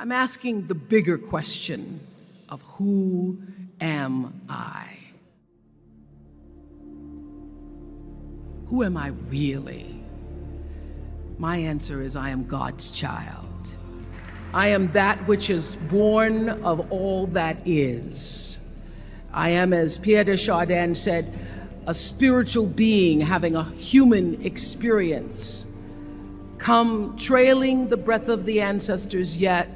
I'm asking the bigger question of who am I? Who am I really? My answer is I am God's child. I am that which is born of all that is. I am, as Pierre de Chardin said, a spiritual being having a human experience, come trailing the breath of the ancestors yet,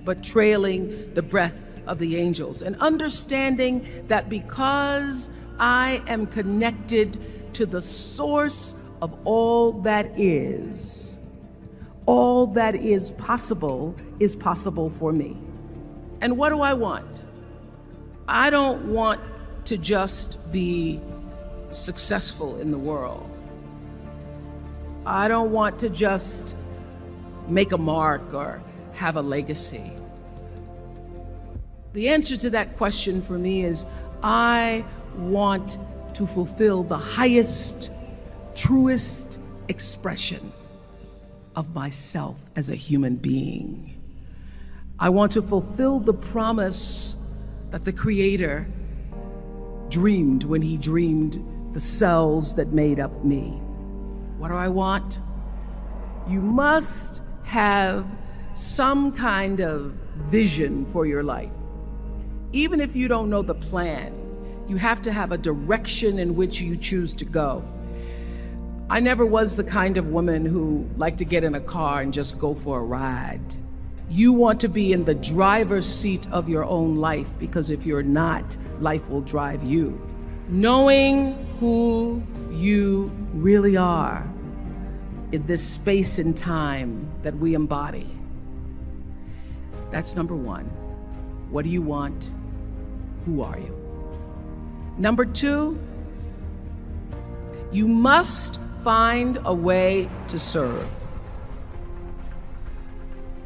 but trailing the breath of the angels, and understanding that because I am connected to the source of all that is possible for me. And what do I want? I don't want to just be successful in the world. I don't want to just make a mark or have a legacy. The answer to that question for me is I want to fulfill the highest, truest expression of myself as a human being. I want to fulfill the promise that the Creator dreamed when He dreamed the cells that made up me. What do I want? You must have some kind of vision for your life. Even if you don't know the plan, you have to have a direction in which you choose to go. I never was the kind of woman who liked to get in a car and just go for a ride. You want to be in the driver's seat of your own life, because if you're not, life will drive you. Knowing who you really are in this space and time that we embody. That's number one. What do you want? Who are you? Number two, you must find a way to serve.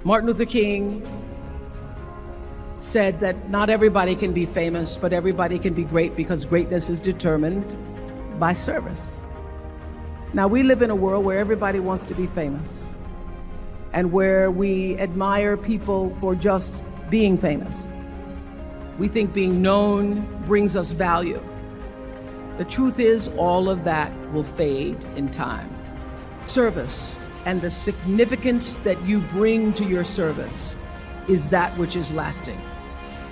Martin Luther King said that not everybody can be famous, but everybody can be great, because greatness is determined by service. Now, we live in a world where everybody wants to be famous and where we admire people for just being famous. We think being known brings us value. The truth is, all of that will fade in time. Service and the significance that you bring to your service is that which is lasting.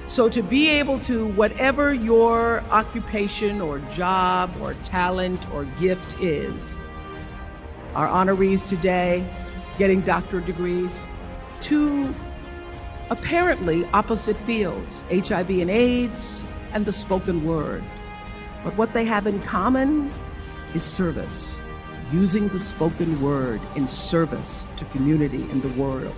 So to be able to, whatever your occupation or job or talent or gift is, our honorees today getting doctorate degrees, to apparently opposite fields, HIV and AIDS and the spoken word. But what they have in common is service, using the spoken word in service to community in the world,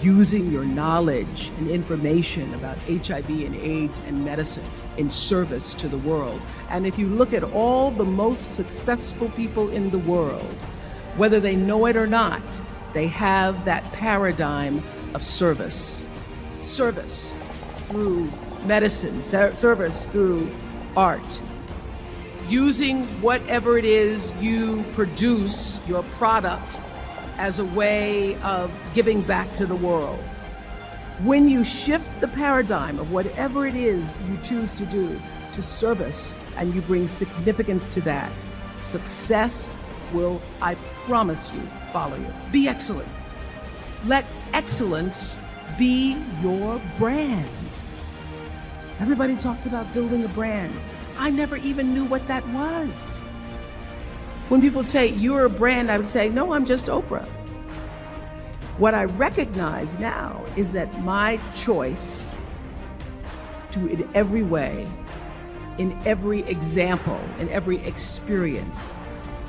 using your knowledge and information about HIV and AIDS and medicine in service to the world. And if you look at all the most successful people in the world, whether they know it or not, they have that paradigm of service. Service through medicine, service through art. Using whatever it is you produce, your product, as a way of giving back to the world. When you shift the paradigm of whatever it is you choose to do to service, and you bring significance to that, success will, I promise you, follow you. Be excellent. Let excellence be your brand. Everybody talks about building a brand. I never even knew what that was. When people say, you're a brand, I would say, no, I'm just Oprah. What I recognize now is that my choice to, in every way, in every example, in every experience,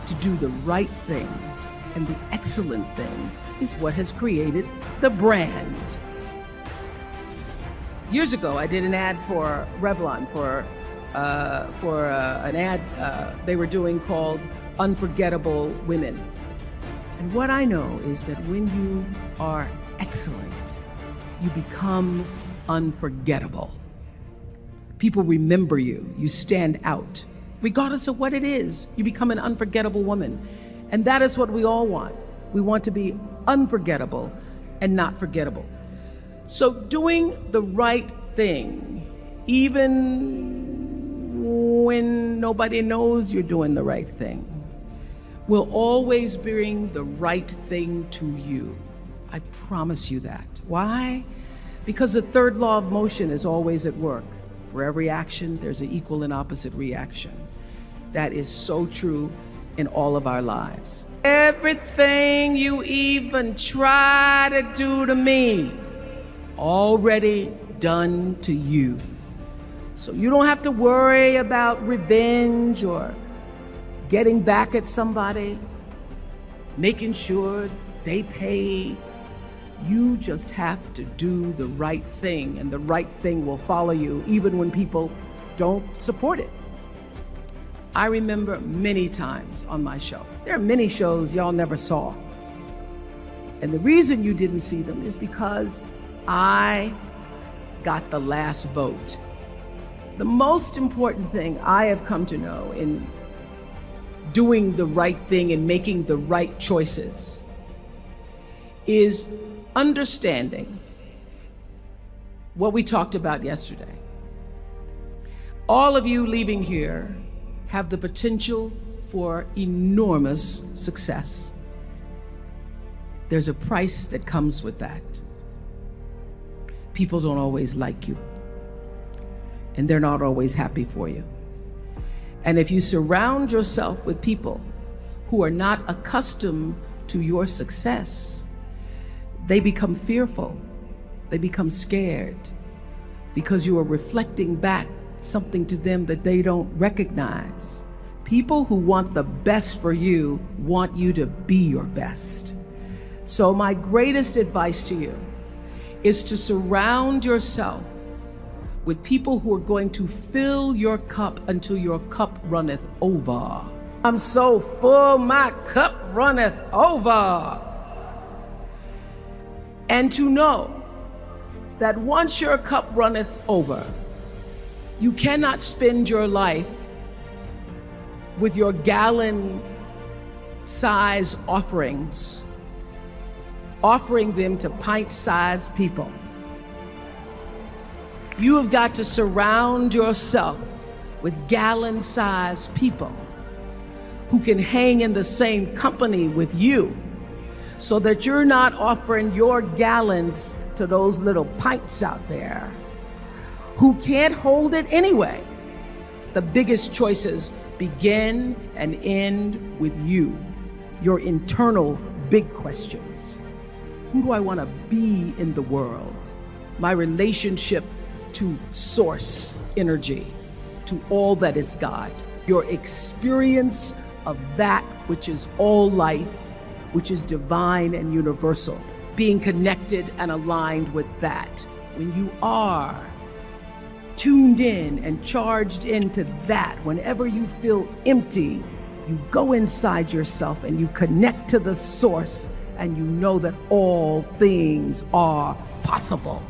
to do the right thing and the excellent thing is what has created the brand. Years ago, I did an ad for Revlon for an ad they were doing called Unforgettable Women. And what I know is that when you are excellent, you become unforgettable. People remember you, you stand out. Regardless of what it is, you become an unforgettable woman. And that is what we all want. We want to be unforgettable and not forgettable. So doing the right thing, even when nobody knows you're doing the right thing, will always bring the right thing to you. I promise you that. Why? Because the third law of motion is always at work. For every action, there's an equal and opposite reaction. That is so true in all of our lives. Everything you even try to do to me, already done to you. So you don't have to worry about revenge or getting back at somebody, making sure they pay. You just have to do the right thing, and the right thing will follow you even when people don't support it. I remember many times on my show. There are many shows y'all never saw. And the reason you didn't see them is because I got the last vote. The most important thing I have come to know in doing the right thing and making the right choices is understanding what we talked about yesterday. All of you leaving here have the potential for enormous success. There's a price that comes with that. People don't always like you, and they're not always happy for you. And if you surround yourself with people who are not accustomed to your success, they become fearful, they become scared, because you are reflecting back something to them that they don't recognize. People who want the best for you want you to be your best. So my greatest advice to you is to surround yourself with people who are going to fill your cup until your cup runneth over. I'm so full, my cup runneth over. And to know that once your cup runneth over, you cannot spend your life with your gallon-size offerings, offering them to pint-sized people. You have got to surround yourself with gallon-sized people who can hang in the same company with you, so that you're not offering your gallons to those little pints out there who can't hold it anyway. The biggest choices begin and end with you, your internal big questions. Who do I want to be in the world? My relationship to source energy, to all that is God. Your experience of that which is all life, which is divine and universal. Being connected and aligned with that. When you are tuned in and charged into that, whenever you feel empty, you go inside yourself and you connect to the source, and you know that all things are possible.